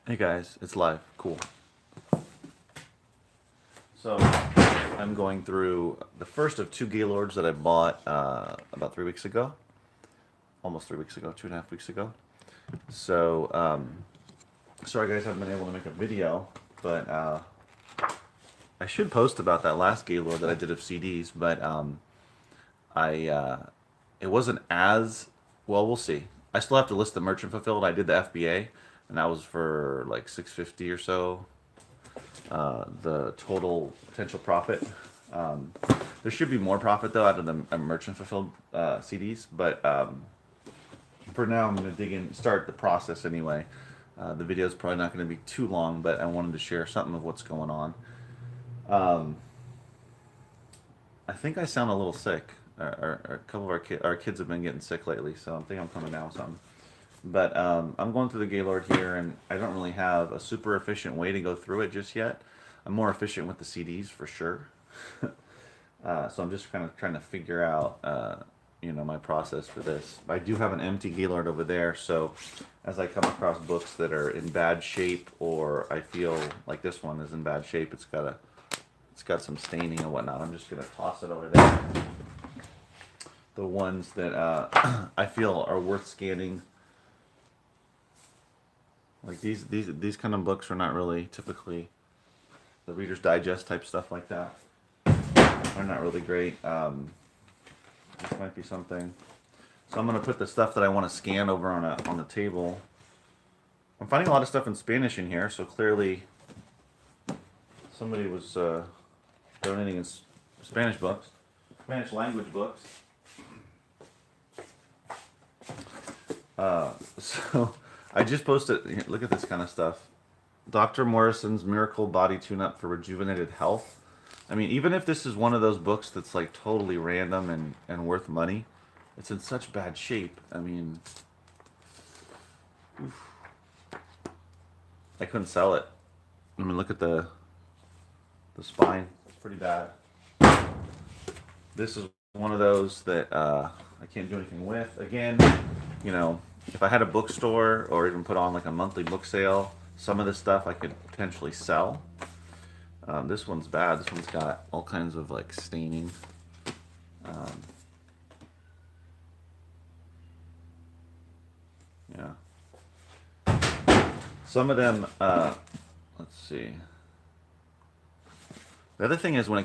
Hey guys, it's live. Cool. So I'm going through the first of two Gaylords that I bought about 3 weeks ago, almost 3 weeks ago, 2.5 weeks ago. So sorry guys, I haven't been able to make a video, but I should post about that last Gaylord that I did of CDs, but I it wasn't as well. We'll see. I still have to list the merchant fulfilled. I did the FBA, and that was for like 650 or so, the total potential profit. Um, there should be more profit though out of the merchant fulfilled CDs, but for now I'm going to dig in, start the process anyway. The video is probably not going to be too long, but I wanted to share something of what's going on. Um, I think I sound a little sick. A couple of our kids have been getting sick lately, so I think I'm coming down with something. But I'm going through the Gaylord here, and I don't really have a super efficient way to go through it just yet. I'm more efficient with the CDs for sure. So I'm just kind of trying to figure out, my process for this. I do have an empty Gaylord over there, so as I come across books that are in bad shape, or I feel like this one is in bad shape, it's got some staining and whatnot, I'm just gonna toss it over there. The ones that I feel are worth scanning, like these kind of books, are not really typically the Reader's Digest type stuff like that. Are not really great. This might be something. So I'm gonna put the stuff that I want to scan over on the table. I'm finding a lot of stuff in Spanish in here, so clearly somebody was donating Spanish books, Spanish language books. So I just posted. Here, look at this kind of stuff. Dr. Morrison's Miracle Body Tune-Up for Rejuvenated Health. I mean, even if this is one of those books that's like totally random and worth money, it's in such bad shape. I mean, oof, I couldn't sell it. I mean, look at the spine. It's pretty bad. This is one of those that I can't do anything with. Again, if I had a bookstore or even put on like a monthly book sale, some of this stuff I could potentially sell. This one's bad. This one's got all kinds of like staining. Um, yeah. Some of them, let's see. The other thing is oh,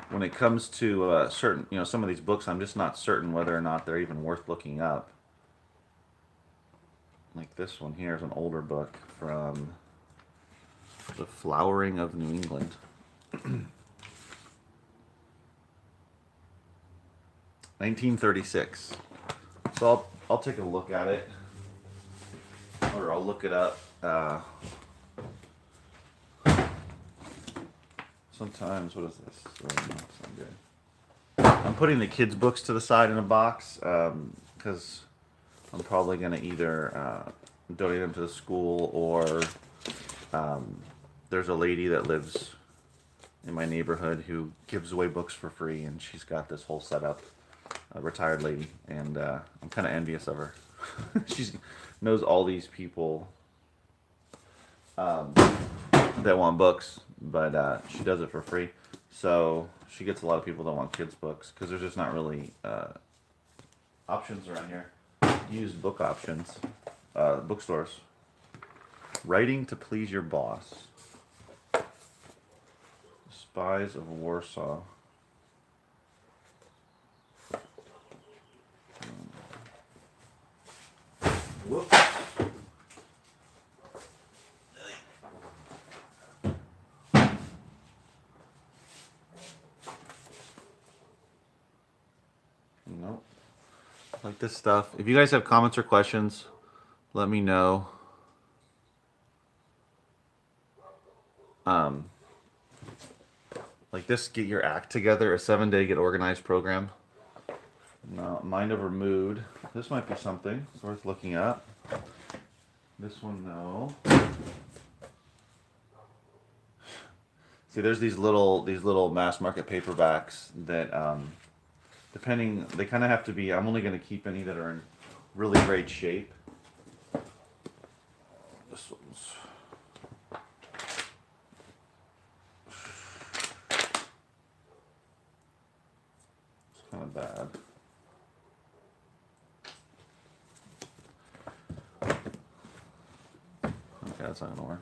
when it comes to certain, some of these books, I'm just not certain whether or not they're even worth looking up. Like this one here is an older book from The Flowering of New England. 1936. So I'll take a look at it, or I'll look it up. Sometimes, what is this? Oh, no, it's not good. I'm putting the kids' books to the side in a box because I'm probably going to either donate them to the school, or there's a lady that lives in my neighborhood who gives away books for free, and she's got this whole setup. A retired lady, and I'm kind of envious of her. She knows all these people that want books, but she does it for free. So she gets a lot of people that want kids' books because there's just not really options around here. Used book options, bookstores. Writing to Please Your Boss. Spies of Warsaw. Whoops. Nope. Like this stuff. If you guys have comments or questions, let me know. Um, like this, Get Your Act Together, a 7-day get organized program. No, Mind Over Mood. This might be something. It's worth looking up. This one, no. See, there's these little mass market paperbacks that, depending, they kind of have to be. I'm only going to keep any that are in really great shape. This one's kind of bad. Okay, that's not gonna work.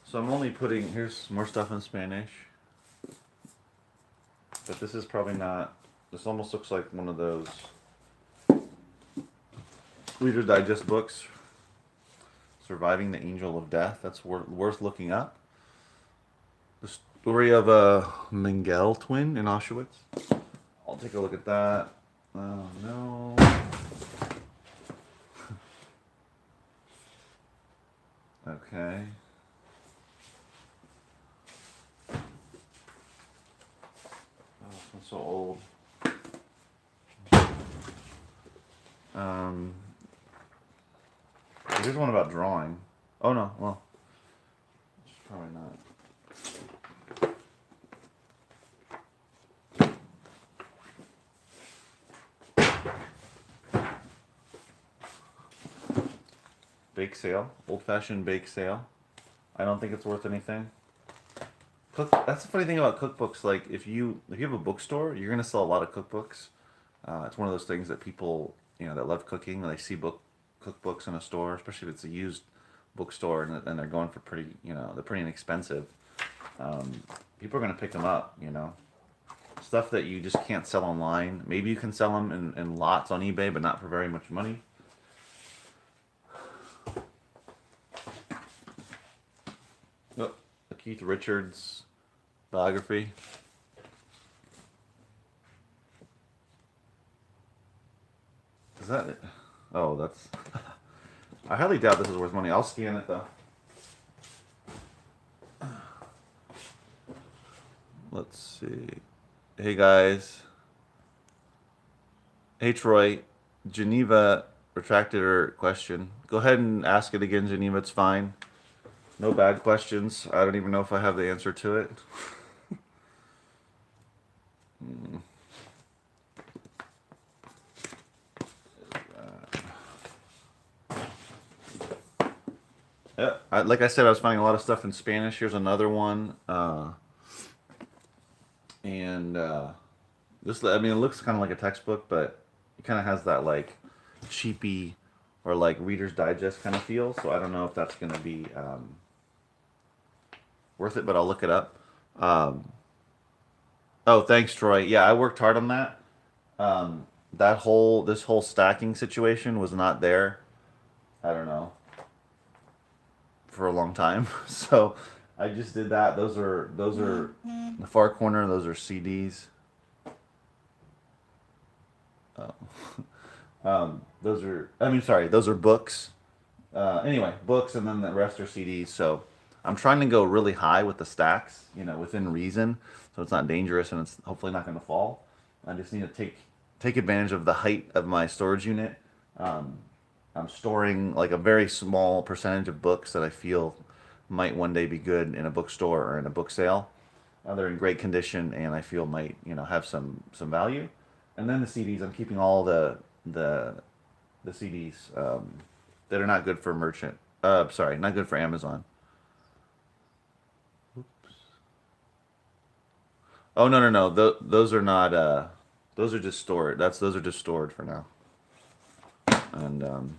So I'm only putting, here's more stuff in Spanish. But this is probably not, this almost looks like one of those Reader's Digest books. Surviving the Angel of Death. That's worth looking up. The story of a Mengele twin in Auschwitz. I'll take a look at that. Oh no. Okay. Oh, this one's so old. Here's one about drawing. Oh no, well, it's probably not. Bake sale, old-fashioned bake sale. I don't think it's worth anything. That's the funny thing about cookbooks. Like if you have a bookstore, you're gonna sell a lot of cookbooks. It's one of those things that people that love cooking, they see cookbooks in a store, especially if it's a used bookstore and they're going for pretty they're pretty inexpensive. People are gonna pick them up. Stuff that you just can't sell online. Maybe you can sell them in lots on eBay, but not for very much money. Oh, the Keith Richards biography. Is that it? Oh, that's... I highly doubt this is worth money. I'll scan it, though. Let's see. Hey, guys. Hey, Troy. Geneva retracted her question. Go ahead and ask it again, Geneva. It's fine. No bad questions. I don't even know if I have the answer to it. Yeah, like I said, I was finding a lot of stuff in Spanish. Here's another one. This, I mean, it looks kind of like a textbook, but it kind of has that, like, cheapy or, like, Reader's Digest kind of feel. So I don't know if that's going to be worth it, but I'll look it up. Oh, thanks, Troy. Yeah, I worked hard on that. This whole stacking situation was not there. I don't know, for a long time. So I just did that. Those are in the far corner. Those are CDs. Those are, I mean, sorry, those are books. Anyway, books, and then the rest are CDs. So I'm trying to go really high with the stacks, within reason, so it's not dangerous and it's hopefully not going to fall. I just need to take advantage of the height of my storage unit. I'm storing like a very small percentage of books that I feel might one day be good in a bookstore or in a book sale. They're in great condition and I feel might have some value. And then the CDs, I'm keeping all the CDs that are not good for merchant. Sorry, not good for Amazon. Oops. Oh no. Those are not. Those are just stored. Those are just stored for now. And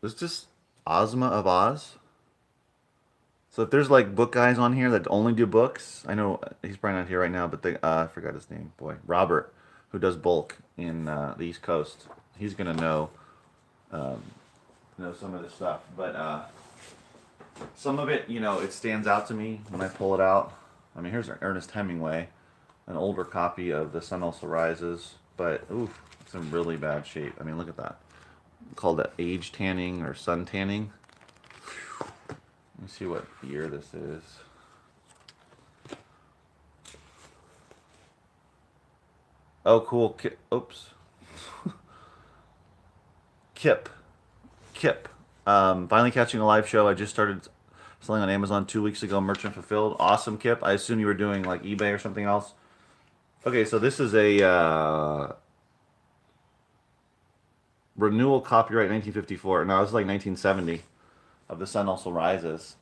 is this Ozma of Oz? So if there's like book guys on here that only do books, I know he's probably not here right now, but I forgot his name. Boy, Robert, who does bulk in the East Coast, he's gonna know some of this stuff. But some of it, it stands out to me when I pull it out. I mean, here's Ernest Hemingway, an older copy of The Sun Also Rises, but oof, it's in really bad shape. I mean, look at that. Called it age tanning or sun tanning. Let me see what year this is. Oh, cool. Oops. Kip. Kip. Finally catching a live show. I just started selling on Amazon 2 weeks ago. Merchant fulfilled. Awesome, Kip. I assume you were doing like eBay or something else. Okay, so this is a renewal copyright 1954. No, this is like 1970 of The Sun Also Rises.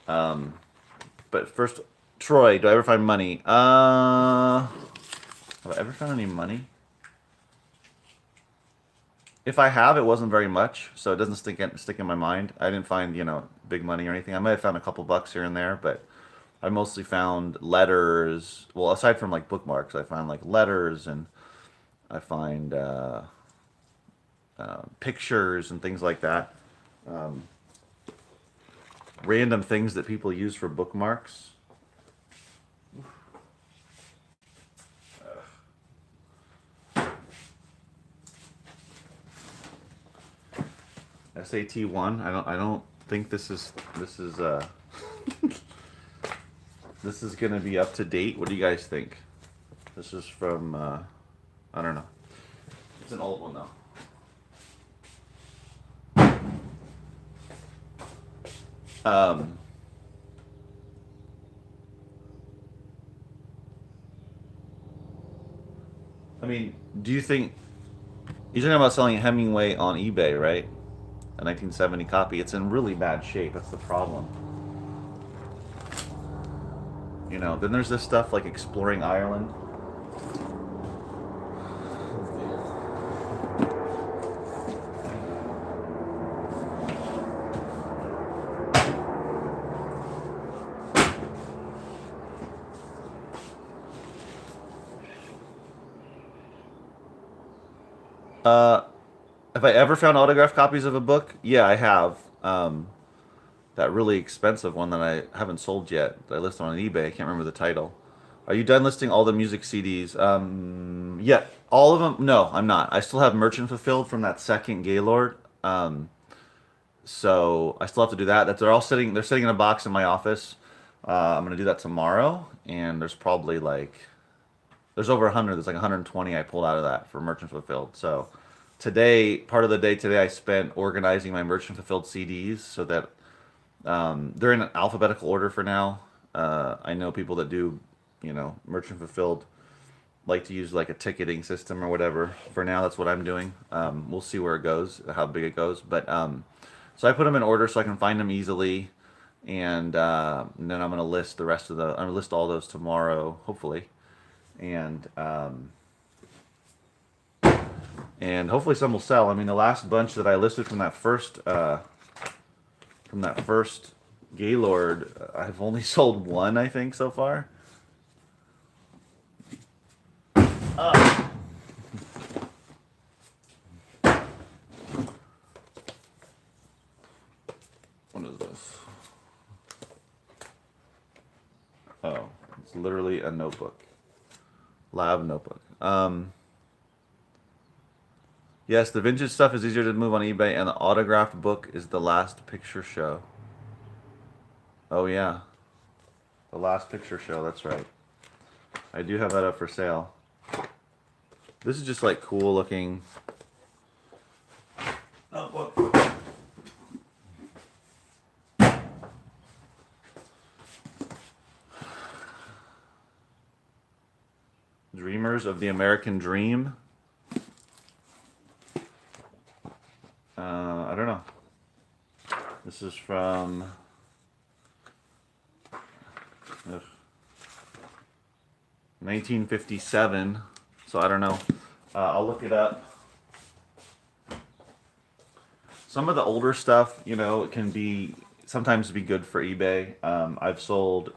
But first, Troy, do I ever find money? Have I ever found any money? If I have, it wasn't very much, so it doesn't stick in my mind. I didn't find, big money or anything. I might have found a couple bucks here and there, but I mostly found letters. Well, aside from like bookmarks, I found like letters, and I find pictures and things like that. Random things that people use for bookmarks. SAT 1. I don't think this is this is gonna be up to date. What do you guys think? This is from I don't know. It's an old one though. I mean, do you think you're talking about selling Hemingway on eBay, right? A 1970 copy. It's in really bad shape. That's the problem. Then there's this stuff like Exploring Ireland. Have I ever found autographed copies of a book? Yeah, I have. That really expensive one that I haven't sold yet. That I listed on eBay. I can't remember the title. Are you done listing all the music CDs? Yeah, all of them. No, I'm not. I still have Merchant Fulfilled from that second Gaylord. So I still have to do that. They're all sitting. They're sitting in a box in my office. I'm gonna do that tomorrow, and there's over 100. There's like 120 I pulled out of that for Merchant Fulfilled. So today, part of the day today, I spent organizing my Merchant Fulfilled CDs so that they're in alphabetical order for now. I know people that do, Merchant Fulfilled like to use like a ticketing system or whatever. For now, that's what I'm doing. We'll see where it goes, how big it goes. But so I put them in order so I can find them easily, and then I'm gonna list I'm gonna list all those tomorrow, hopefully, and hopefully some will sell. I mean, the last bunch that I listed from that first Gaylord, I've only sold one, I think, so far. What is this? Oh, it's literally a notebook. Lab notebook. Yes, the vintage stuff is easier to move on eBay, and the autographed book is the last picture show. Oh yeah, the last picture show. That's right. I do have that up for sale. This is just like cool looking. Oh, whoa. Dreamers of the American Dream. I don't know. This is from 1957, so I don't know. I'll look it up. Some of the older stuff, it can sometimes be good for eBay. I've sold,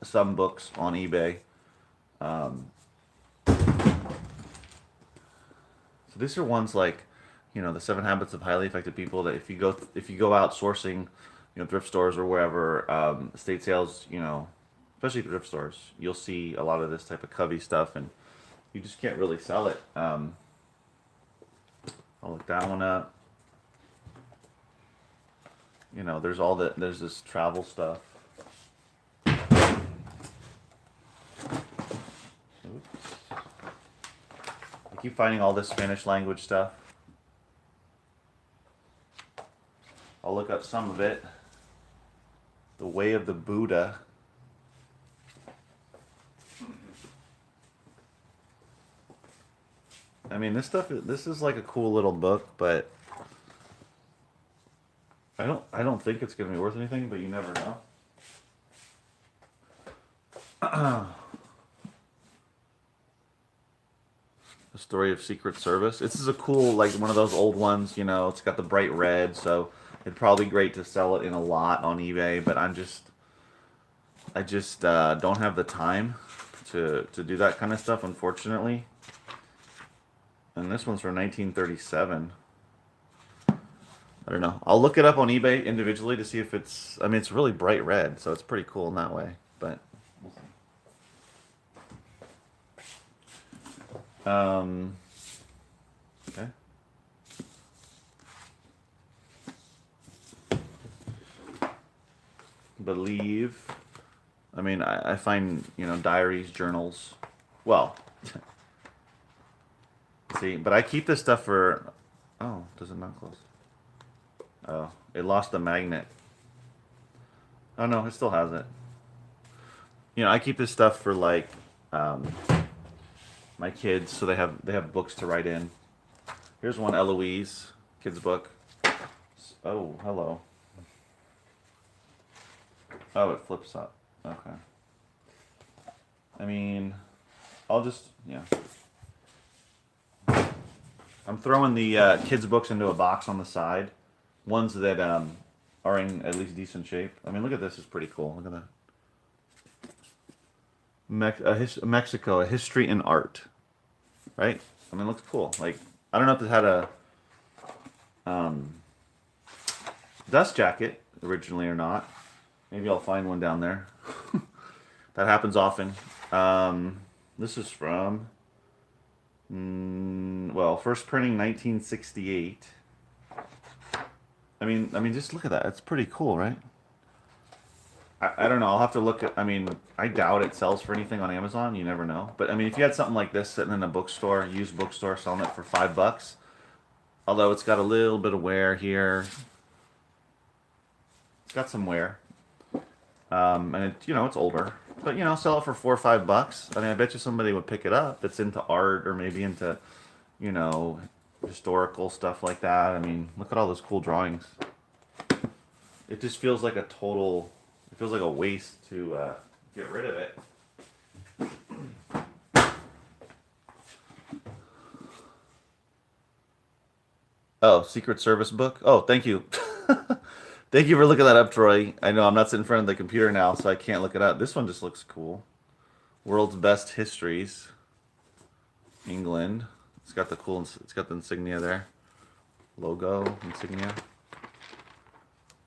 some books on eBay. So these are ones like, the 7 Habits of Highly Effective People that if you go out sourcing, thrift stores or wherever, estate sales, especially thrift stores, you'll see a lot of this type of Covey stuff, and you just can't really sell it. I'll look that one up. There's this travel stuff. Oops. I keep finding all this Spanish language stuff. up some of it. The Way of the Buddha. I mean, this is like a cool little book, but I don't think it's gonna be worth anything, but you never know. The Story of Secret Service. This is a cool, like one of those old ones, you know, it's got the bright red, so it'd probably be great to sell it in a lot on eBay, but I just don't have the time to do that kind of stuff, unfortunately. And this one's from 1937. I don't know. I'll look it up on eBay individually to see if it's, I mean, it's really bright red, so it's pretty cool in that way, but we'll see. Okay. Believe. I mean, I find, you know, diaries, journals. Well, see, but I keep this stuff for. Oh, does it not close? Oh, it lost the magnet. Oh no, it still has it. You know, I keep this stuff for like my kids, so they have books to write in. Here's one, Eloise, kids book. Oh, hello. Oh, it flips up. Okay. I mean, I'll just, yeah. I'm throwing the kids' books into a box on the side. Ones that are in at least decent shape. I mean, look at this. It's pretty cool. Look at that. Mexico, a history in art. Right? I mean, it looks cool. Like, I don't know if it had a dust jacket originally or not. Maybe I'll find one down there. That happens often. This is from, well, first printing 1968. I mean, just look at that. It's pretty cool, right? I don't know. I'll have to look at. I mean, I doubt it sells for anything on Amazon. You never know. But I mean, if you had something like this sitting in a bookstore, used bookstore, selling it for $5, although it's got a little bit of wear here, it's got some wear, and it, you know, it's older. But you know, sell it for $4 or $5. I mean, I bet you somebody would pick it up that's into art or maybe into, you know, historical stuff like that. I mean, look at all those cool drawings. It just feels like a total. It feels like a waste to get rid of it. Oh, Secret Service book. Oh, thank you. Thank you for looking that up, Troy. I know I'm not sitting in front of the computer now, so I can't look it up. This one just looks cool. World's Best Histories. England. It's got the cool. It's got the insignia there. Logo insignia.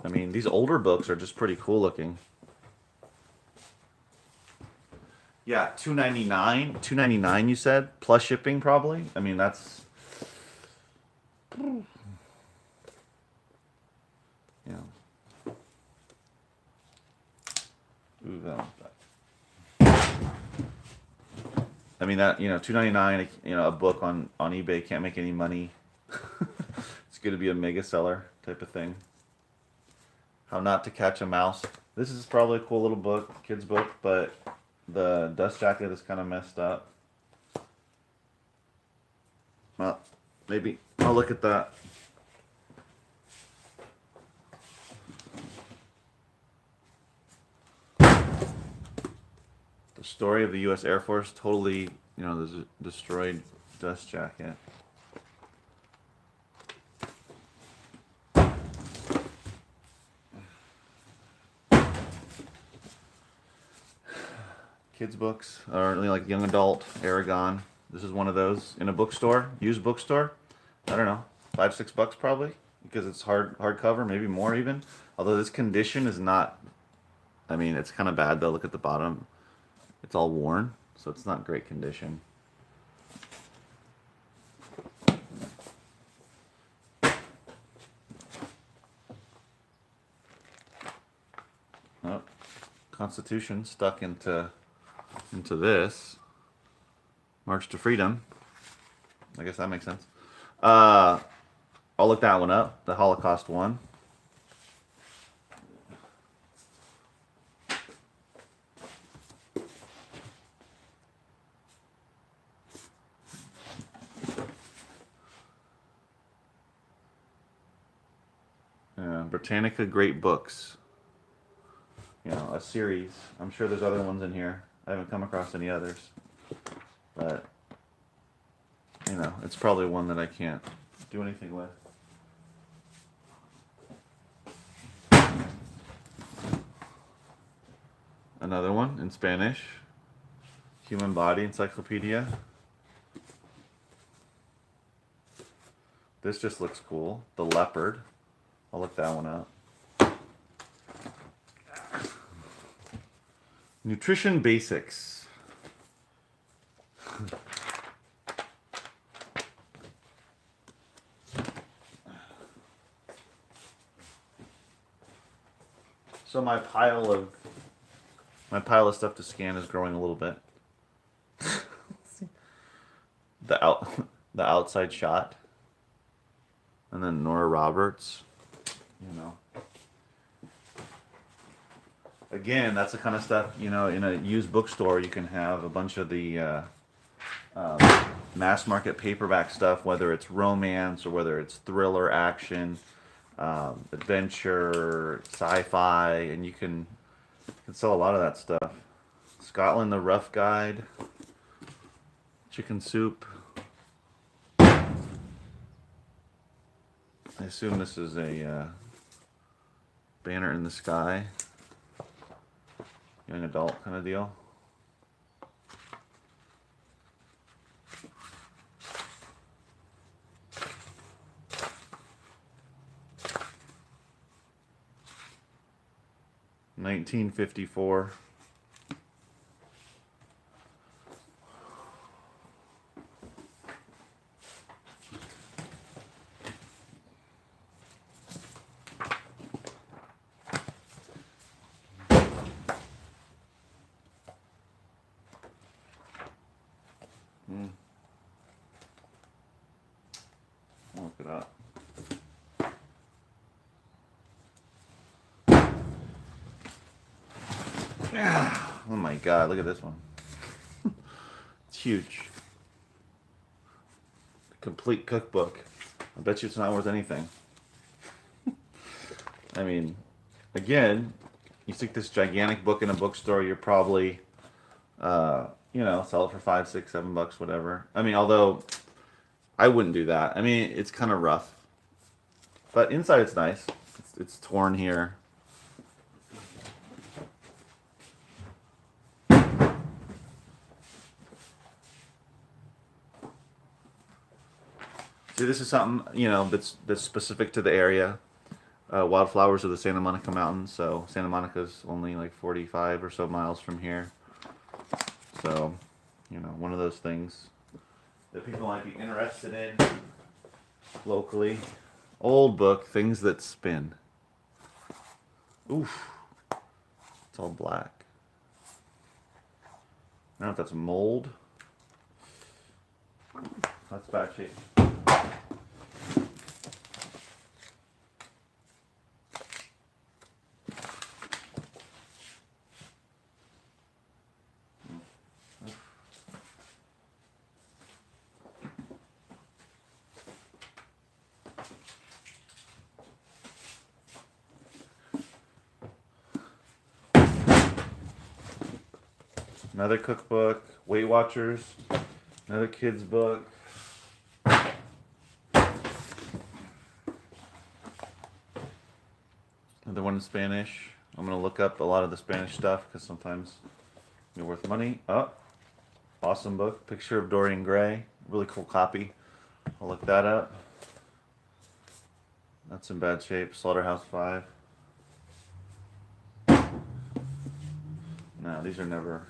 I mean, these older books are just pretty cool looking. Yeah, $2.99. $2.99 you said? Plus shipping probably? I mean, that's, you know. Ooh, I mean that, you know, $2.99, you know, a book on eBay can't make any money. It's going to be a mega seller type of thing. How Not to Catch a Mouse. This is probably a cool little book, kid's book, but the dust jacket is kind of messed up. Well, maybe I'll look at that. The Story of the U.S. Air Force, totally, you know, the destroyed dust jacket. Kids books, or like young adult, Aragon. This is one of those in a bookstore, used bookstore. I don't know, $5, $6 probably, because it's hardcover, maybe more even. Although this condition is not. I mean, it's kind of bad though. Look at the bottom; it's all worn, so it's not great condition. Oh, Constitution stuck into this. March to Freedom. I guess that makes sense. I'll look that one up. The Holocaust one. Britannica Great Books. You know, a series. I'm sure there's other ones in here. I haven't come across any others. But, you know, it's probably one that I can't do anything with. Another one in Spanish. Human Body Encyclopedia. This just looks cool. The Leopard. I'll look that one up. Nutrition Basics. So my pile of stuff to scan is growing a little bit. The outside shot. And then Nora Roberts. You know. Again, that's the kind of stuff, you know, in a used bookstore you can have a bunch of the mass market paperback stuff, whether it's romance or whether it's thriller, action, adventure, sci-fi, and you can sell a lot of that stuff. Scotland, the Rough Guide, Chicken Soup. I assume this is a Banner in the Sky. Young adult kind of deal. $19.54. I'll look it up. Oh my god, look at this one. It's huge. Complete cookbook. I bet you it's not worth anything. I mean, again, you stick this gigantic book in a bookstore, you're probably, you know, sell it for $5, $6, $7, whatever. I mean, although I wouldn't do that. I mean, it's kind of rough, but inside it's nice. It's torn here. See, this is something, you know, that's specific to the area. Wildflowers of the Santa Monica Mountains. So Santa Monica's only like 45 or so miles from here. So, you know, one of those things that people might be interested in locally. Old book, Things That Spin. Oof. It's all black. I don't know if that's mold. That's bad shape. Another cookbook, Weight Watchers, another kid's book. Another one in Spanish. I'm going to look up a lot of the Spanish stuff because sometimes they're worth money. Oh, awesome book, Picture of Dorian Gray. Really cool copy. I'll look that up. That's in bad shape. Slaughterhouse-Five. No, these are never...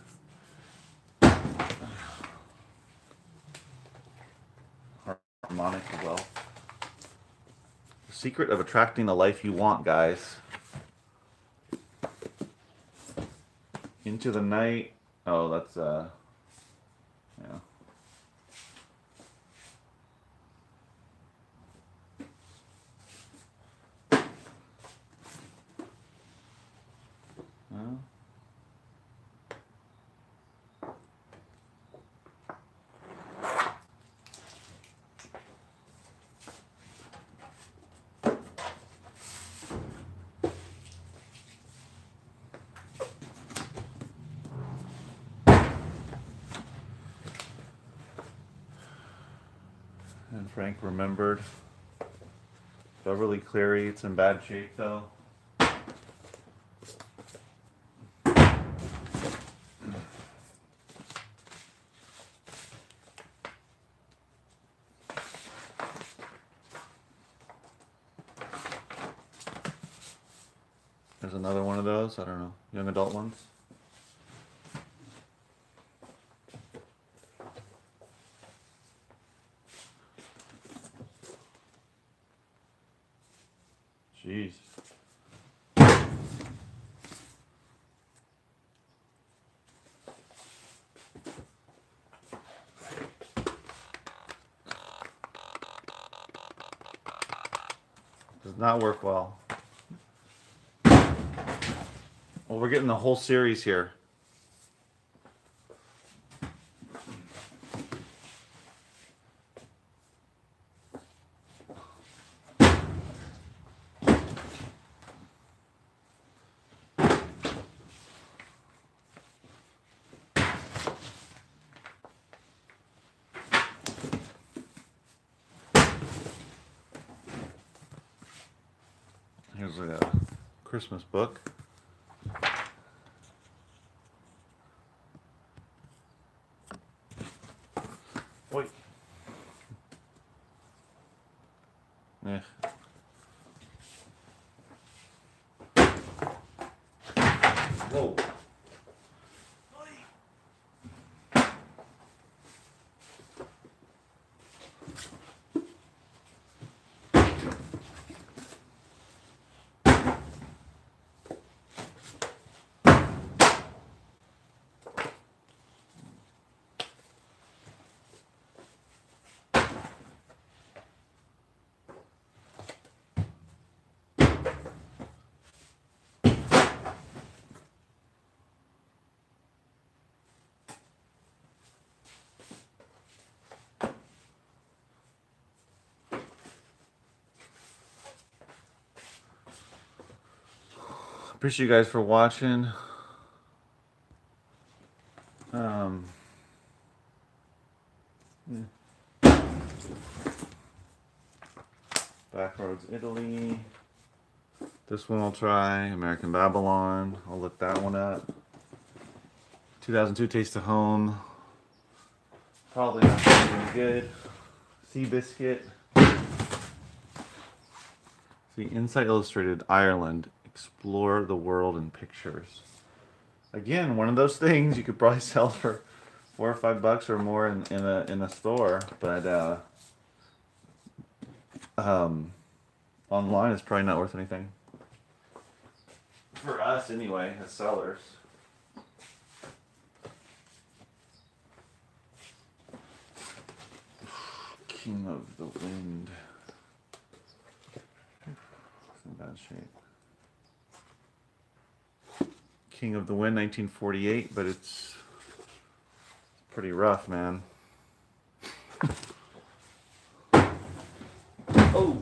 Harmonic Wealth. The Secret of Attracting the Life You Want, guys. Into the Night. Oh, that's yeah. Well. And Frank remembered. Beverly Cleary, it's in bad shape though. There's another one of those, I don't know, young adult ones. Jeez. Does not work well. Well, we're getting the whole series here. Here's a Christmas book. Wait. Yeah. Whoa. Appreciate you guys for watching. Yeah. Backroads Italy. This one I'll try. American Babylon. I'll look that one up. 2002 Taste of Home. Probably not gonna be any good. Seabiscuit. See, Insight Illustrated, Ireland. Explore the world in pictures. Again, one of those things you could probably sell for $4 or $5 or more in a store, but online it's probably not worth anything. For us, anyway, as sellers. King of the Wind. It's in bad shape. King of the Wind, 1948, but it's pretty rough, man. Oh!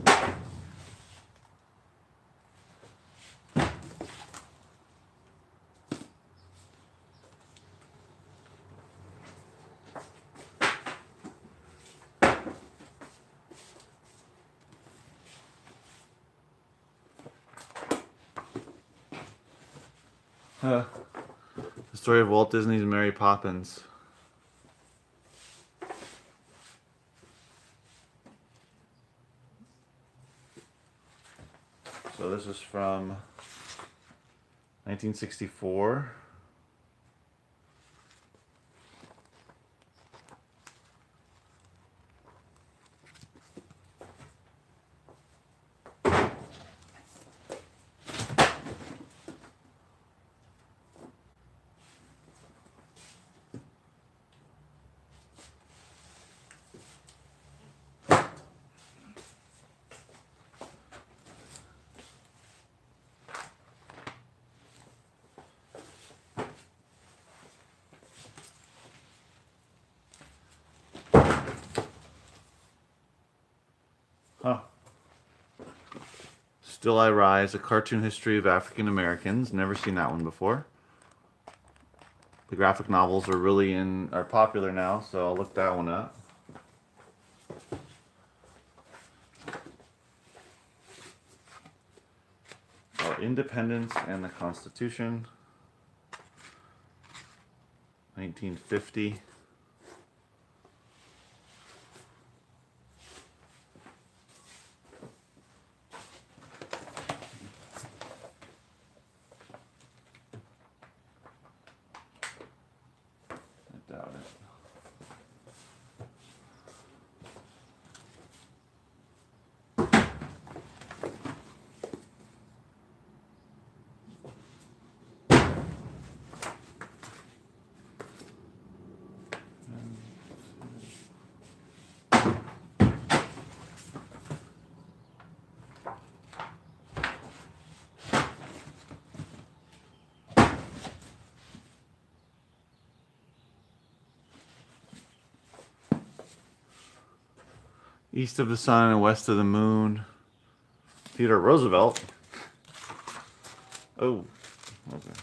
The story of Walt Disney's Mary Poppins. So this is from 1964. Huh. Still I Rise, a cartoon history of African Americans. Never seen that one before. The graphic novels are popular now, so I'll look that one up. Independence and the Constitution, 1950. I doubt it. East of the Sun and West of the Moon. Theodore Roosevelt. Oh, okay.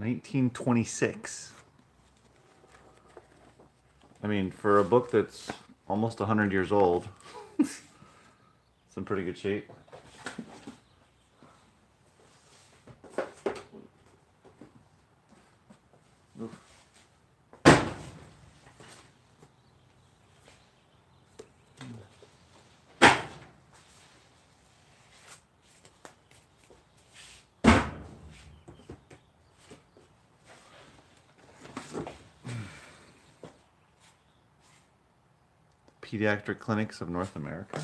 $1926. I mean, for a book that's almost 100 years old, it's in pretty good shape. Oof. Pediatric Clinics of North America.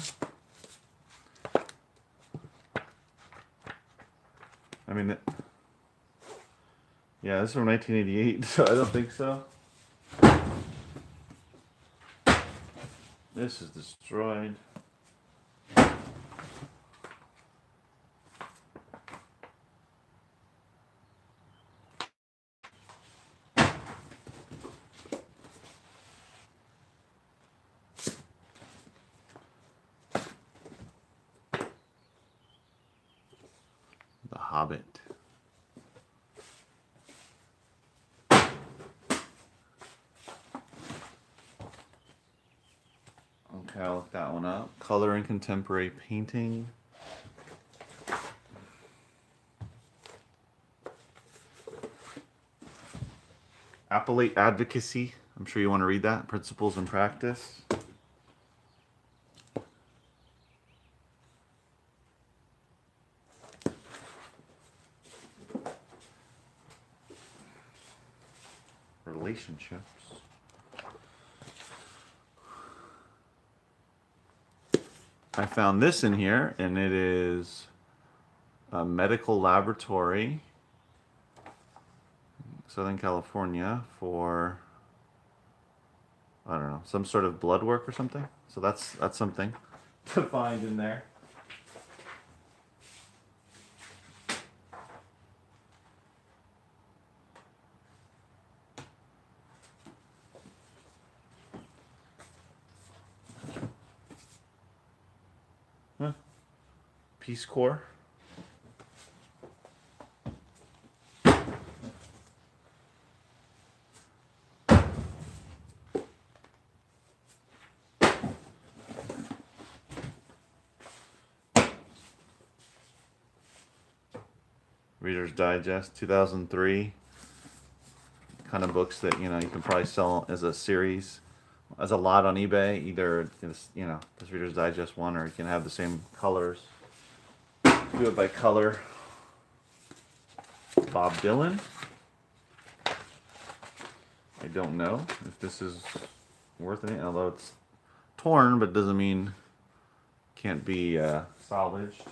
I mean, yeah, this is from 1988, so I don't think so. This is destroyed. The Hobbit. Okay, I'll look that one up. Color and Contemporary Painting. Appellate Advocacy. I'm sure you want to read that. Principles and Practice. Relationships. I found this in here, and it is a medical laboratory, Southern California, for, I don't know, some sort of blood work or something. So that's something to find in there. Huh. Peace Corps. Reader's Digest, 2003. Kind of books that, you know, you can probably sell as a series, as a lot on eBay. Either, you know, this Reader's Digest one, or you can have the same colors. Do it by color. Bob Dylan. I don't know if this is worth anything, although it's torn, but doesn't mean can't be salvaged.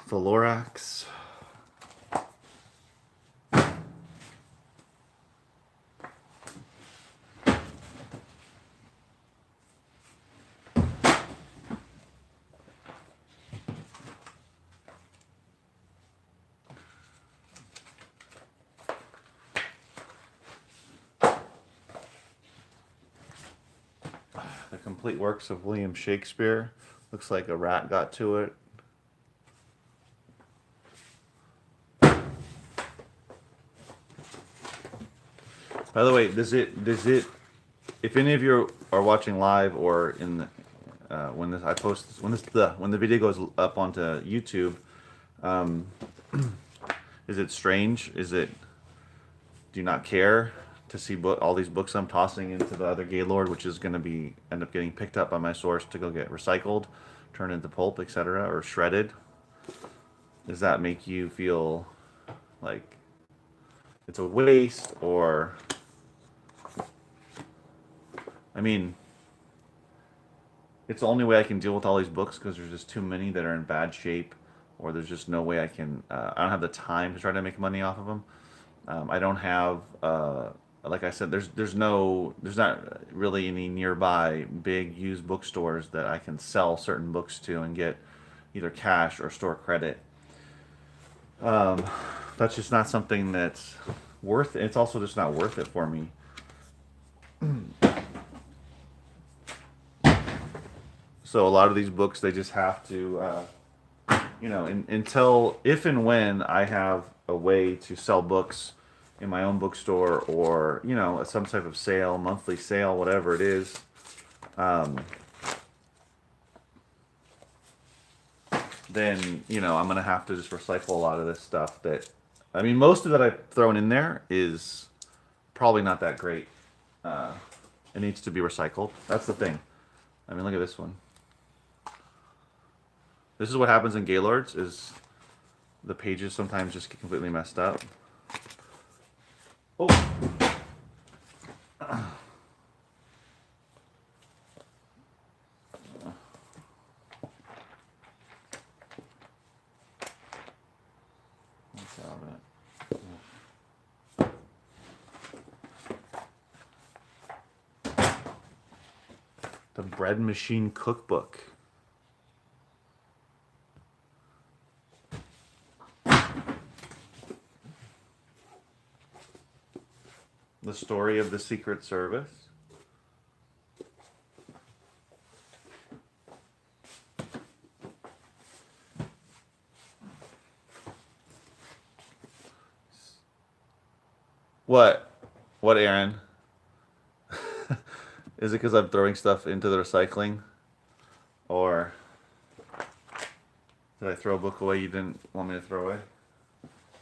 The Lorax. The Complete Works of William Shakespeare. Looks like a rat got to it. By the way, does it if any of you are watching live or in the, when the video goes up onto YouTube, um, is it strange? Do you not care to see all these books I'm tossing into the other Gaylord, which is going to be end up getting picked up by my source to go get recycled, turned into pulp, etc., or shredded? Does that make you feel like it's a waste, or I mean, it's the only way I can deal with all these books because there's just too many that are in bad shape, or there's just no way I can. I don't have the time to try to make money off of them. I don't have, like I said, there's not really any nearby big used bookstores that I can sell certain books to and get either cash or store credit. Um, that's just not something that's worth it. It's also just not worth it for me. So a lot of these books, they just have to, until if and when I have a way to sell books in my own bookstore, or some type of sale, monthly sale, whatever it is, um, then I'm gonna have to just recycle a lot of this stuff. That I mean, most of that I've thrown in there is probably not that great. Uh, it needs to be recycled. That's the thing. I mean, look at this one. This is what happens in Gaylords, is the pages sometimes just get completely messed up. Oh. The Bread Machine Cookbook. The Story of the Secret Service. What? What, Aaron? Is it because I'm throwing stuff into the recycling? Or did I throw a book away you didn't want me to throw away?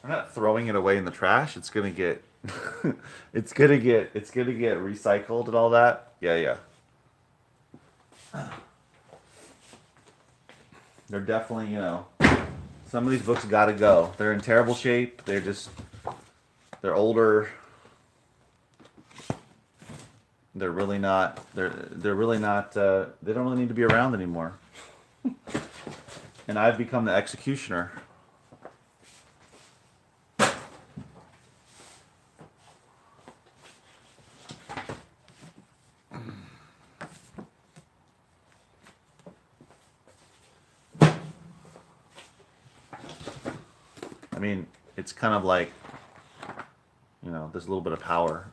I'm not throwing it away in the trash. It's gonna get it's gonna get recycled and all that. Yeah, yeah. They're definitely, some of these books gotta go. They're in terrible shape. They're older. They're really not. They're really not. They don't really need to be around anymore. And I've become the executioner. I mean, it's kind of like, there's a little bit of power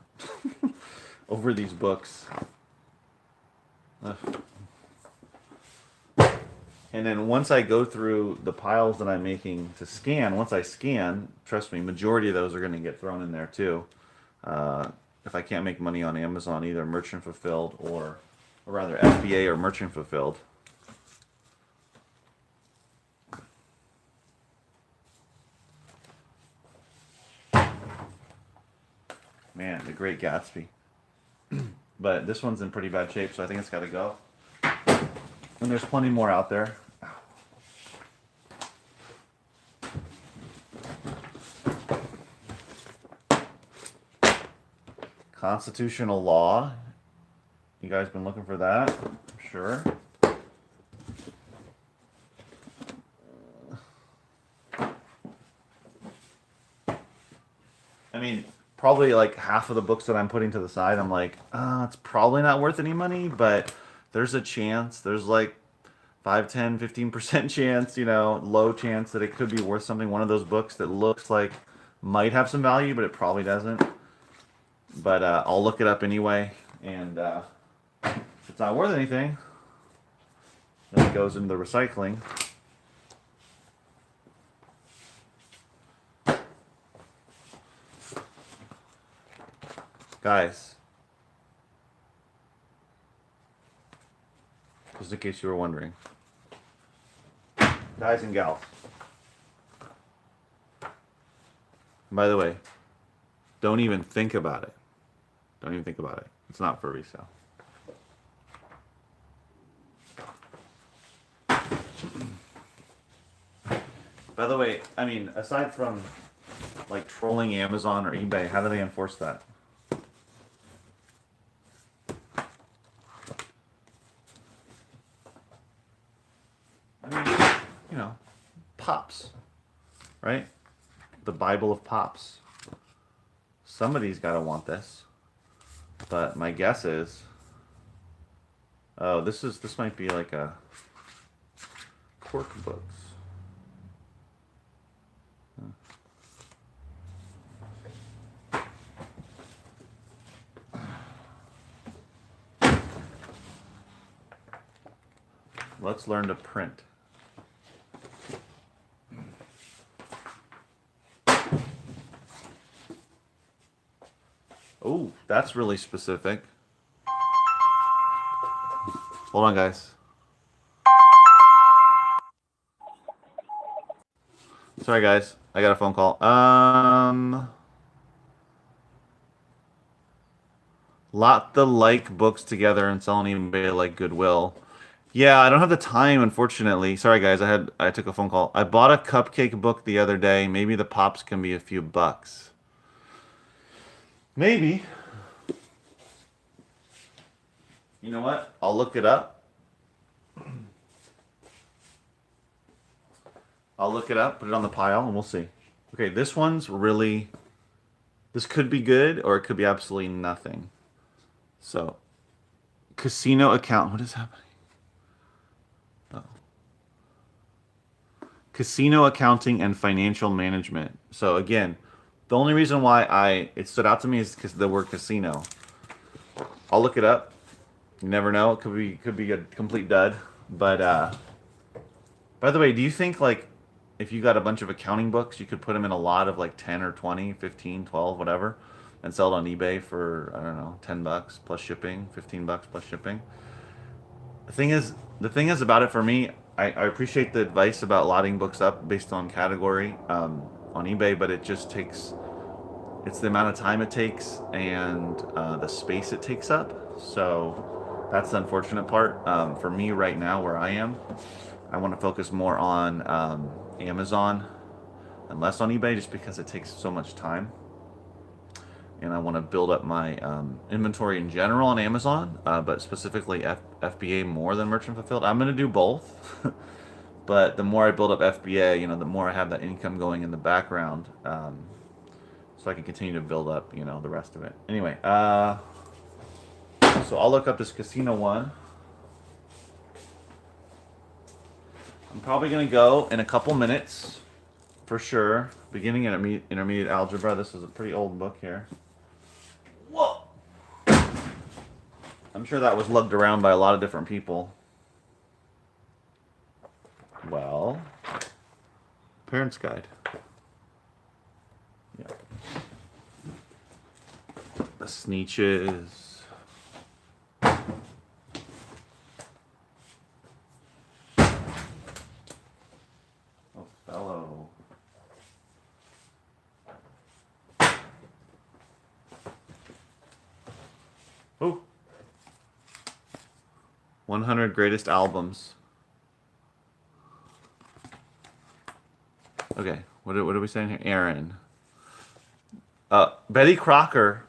over these books. Ugh. And then once I go through the piles that I'm making to scan, once I scan, trust me, majority of those are going to get thrown in there too. If I can't make money on Amazon, either merchant fulfilled or rather FBA or merchant fulfilled. Man, The Great Gatsby. But this one's in pretty bad shape, so I think it's got to go. And there's plenty more out there. Constitutional law. You guys been looking for that? I'm sure. I mean, probably like half of the books that I'm putting to the side, I'm like, it's probably not worth any money, but there's a chance. There's like 5, 10, 15% chance, low chance that it could be worth something. One of those books that looks like might have some value, but it probably doesn't. But I'll look it up anyway, and if it's not worth anything, then it goes into the recycling. Guys, just in case you were wondering. Guys and gals. By the way, don't even think about it. Don't even think about it. It's not for resale. By the way, I mean, aside from like trolling Amazon or eBay, how do they enforce that? I mean, you know, pops, right? The Bible of pops. Somebody's got to want this. But my guess is, oh, this might be like a cork books. Let's learn to print. Oh, that's really specific. Hold on, guys. Sorry, guys. I got a phone call. Lot the like books together and sell on eBay like Goodwill. Yeah, I don't have the time, unfortunately. Sorry, guys. I took a phone call. I bought a cupcake book the other day. Maybe the pops can be a few bucks. Maybe. You know what? I'll look it up. I'll look it up, put it on the pile, and we'll see. Okay, this one's really... This could be good, or it could be absolutely nothing. So, casino account. What is happening? Oh. Casino accounting and financial management. So again, the only reason why it stood out to me is because the word casino. I'll look it up. You never know. It could be a complete dud. But by the way, do you think like if you got a bunch of accounting books, you could put them in a lot of like 10 or 20, 15, 12, whatever, and sell it on eBay for, I don't know, 10 bucks plus shipping, 15 bucks plus shipping? The thing is about it for me, I appreciate the advice about lotting books up based on category on eBay, but it just takes, it's the amount of time it takes and the space it takes up. So that's the unfortunate part. For me right now where I am, I want to focus more on Amazon and less on eBay just because it takes so much time. And I want to build up my inventory in general on Amazon, but specifically FBA more than Merchant Fulfilled. I'm going to do both, but the more I build up FBA, you know, the more I have that income going in the background, so I can continue to build up, you know, the rest of it. Anyway, so I'll look up this casino one. I'm probably going to go in a couple minutes, for sure. Beginning and intermediate algebra. This is a pretty old book here. Whoa! I'm sure that was lugged around by a lot of different people. Well, Parents Guide. Yeah. The Sneetches. Othello. Oh. 100 Greatest Albums. Okay, what are we saying here? Aaron. Betty Crocker.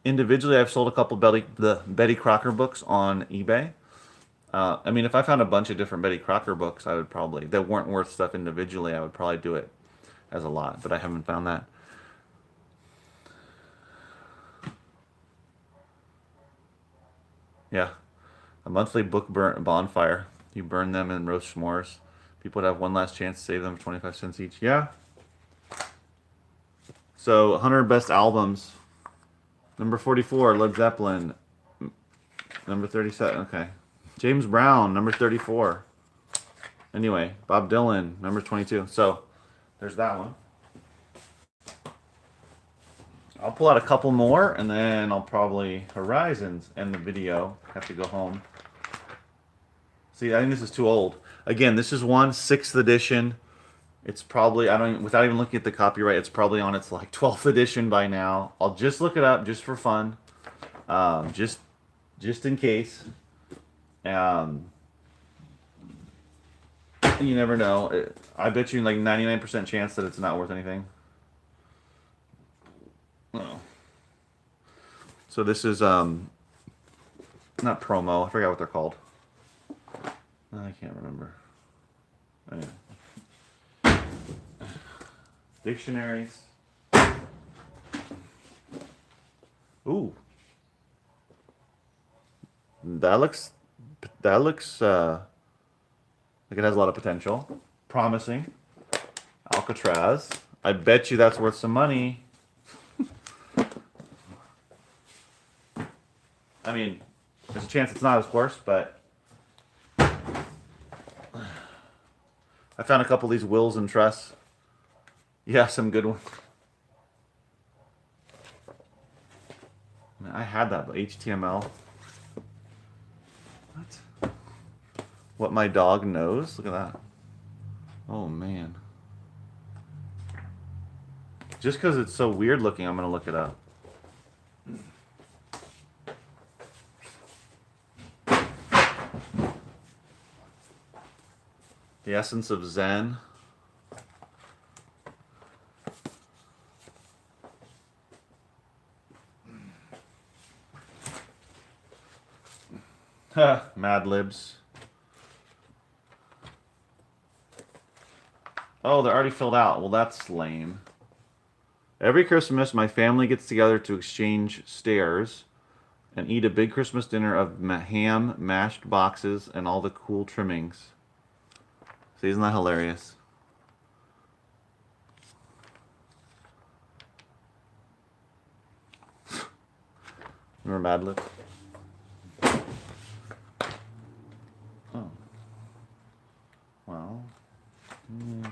Individually, I've sold a couple Betty Crocker books on eBay. I mean, if I found a bunch of different Betty Crocker books, I would probably, that weren't worth stuff individually, I would probably do it as a lot, but I haven't found that. Yeah. A monthly book bonfire. You burn them and roast s'mores. People would have one last chance to save them for 25 cents each. Yeah. So, 100 best albums. Number 44, Led Zeppelin. Number 37, okay. James Brown, number 34. Anyway, Bob Dylan, number 22. So, there's that one. I'll pull out a couple more, and then I'll probably Horizons end the video. Have to go home. See, I think this is too old. Again, this is one 6th edition. It's probably, I don't even, without even looking at the copyright, it's probably on its like 12th edition by now. I'll just look it up just for fun, um, just just in case. Um, you never know. I bet you like 99% chance that it's not worth anything. Oh. So this is not promo. I forgot what they're called. I can't remember. Anyway. Dictionaries. Ooh. That looks like it has a lot of potential. Promising. Alcatraz. I bet you that's worth some money. I mean, there's a chance it's not, of course, but I found a couple of these wills and trusts. Yeah, some good ones. Man, I had that HTML. What? What my dog knows? Look at that. Oh man. Just because it's so weird looking, I'm gonna look it up. The Essence of Zen. Mad Libs. Oh, they're already filled out. Well, that's lame. Every Christmas, my family gets together to exchange stares and eat a big Christmas dinner of ham, mashed boxes, and all the cool trimmings. See, isn't that hilarious? Remember Mad Lib? Oh. Well. Mm.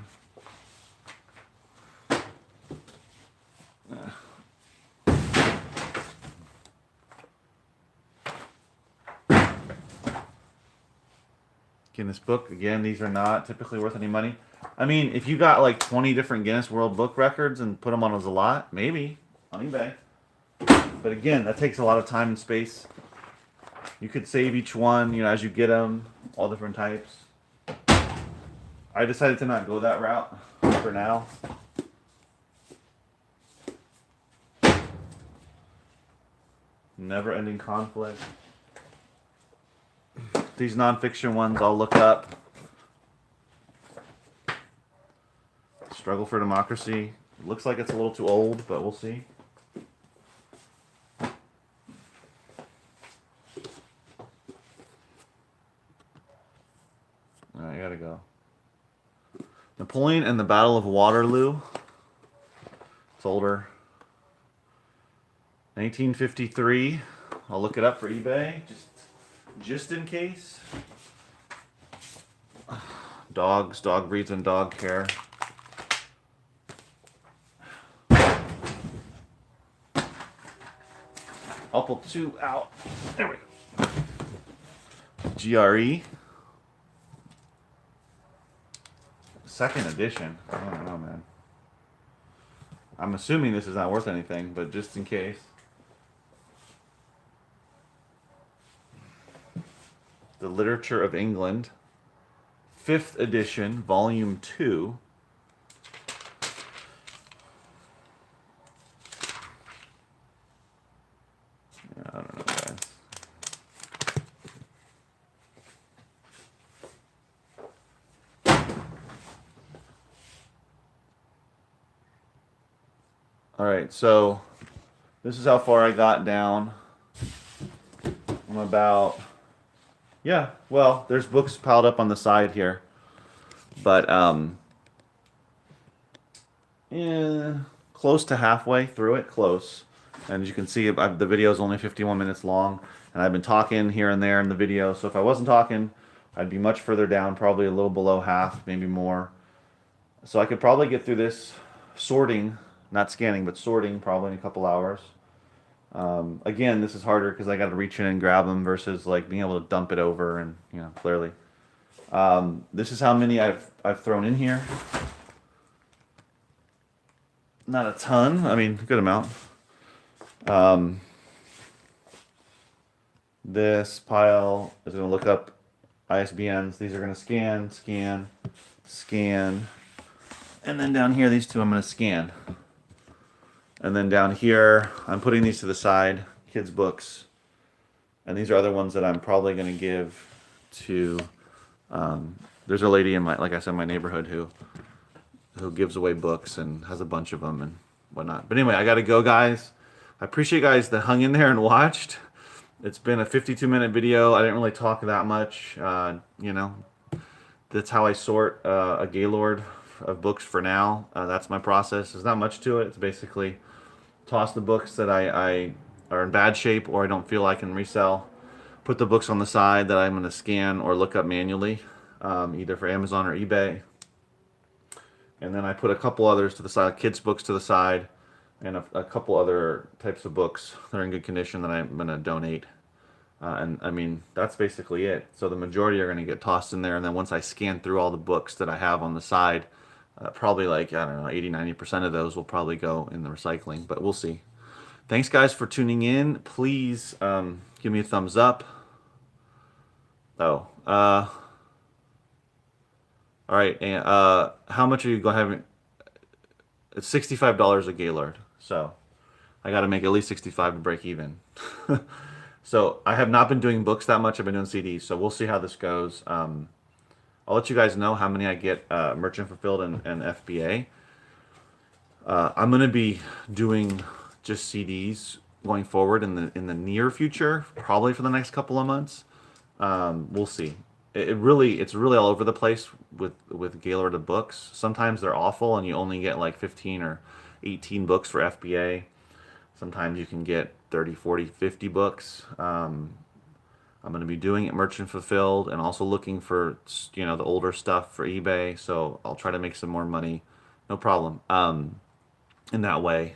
Guinness Book, again, these are not typically worth any money. I mean, if you got like 20 different Guinness World Book records and put them on as a lot, maybe on eBay. But again, that takes a lot of time and space. You could save each one, you know, as you get them, all different types. I decided to not go that route for now. Never-ending conflict. These nonfiction ones I'll look up. Struggle for Democracy. Looks like it's a little too old, but we'll see. Alright, I gotta go. Napoleon and the Battle of Waterloo. It's older. 1953. I'll look it up for eBay. Just in case. Dogs, dog breeds, and dog care. I'll pull two out. There we go. GRE. Second edition. I don't know, man. I'm assuming this is not worth anything, but just in case. The Literature of England, 5th edition, volume 2. Yeah, I don't know, guys. All right, so this is how far I got down. I'm about... Yeah, well, there's books piled up on the side here, but yeah, close to halfway through it, close. And as you can see, the video is only 51 minutes long, and I've been talking here and there in the video. So if I wasn't talking, I'd be much further down, probably a little below half, maybe more. So I could probably get through this sorting, not scanning, but sorting, probably in a couple hours. Again, this is harder because I got to reach in and grab them versus like being able to dump it over and, you know, clearly. This is how many I've thrown in here. Not a ton. I mean, good amount. This pile is going to look up ISBNs. These are going to scan, scan, scan. And then down here, these two I'm going to scan. And then down here, I'm putting these to the side, kids' books. And these are other ones that I'm probably going to give to, there's a lady in my, like I said, my neighborhood who gives away books and has a bunch of them and whatnot. But anyway, I got to go, guys. I appreciate you guys that hung in there and watched. It's been a 52-minute video. I didn't really talk that much. You know, that's how I sort a Gaylord of books for now. That's my process. There's not much to it. It's basically toss the books that I are in bad shape or I don't feel I can resell. Put the books on the side that I'm going to scan or look up manually, either for Amazon or eBay. And then I put a couple others to the side, kids' books to the side, and a couple other types of books that are in good condition that I'm going to donate. And I mean, that's basically it. So the majority are going to get tossed in there. And then once I scan through all the books that I have on the side, probably like, I don't know, 80-90% of those will probably go in the recycling, but we'll see. Thanks, guys, for tuning in. Please give me a thumbs up. Oh, all right. And how much are you going to have? It's $65 a Gaylord. So I got to make at least 65 to break even. So I have not been doing books that much. I've been doing CDs. So we'll see how this goes. I'll let you guys know how many I get merchant fulfilled and FBA. I'm going to be doing just CDs going forward in the near future, probably for the next couple of months. We'll see. It's really all over the place with Gaylord of books. Sometimes they're awful and you only get like 15 or 18 books for FBA. Sometimes you can get 30, 40, 50 books. I'm going to be doing it merchant fulfilled and also looking for, you know, the older stuff for eBay. So I'll try to make some more money. No problem. In that way,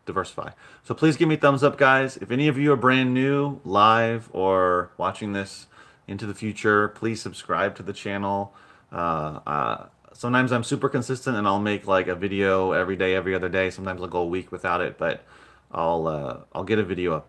diversify. So please give me a thumbs up, guys. If any of you are brand new, live, or watching this into the future, please subscribe to the channel. Sometimes I'm super consistent and I'll make like a video every day, every other day. Sometimes I'll go a week without it, but I'll get a video up there.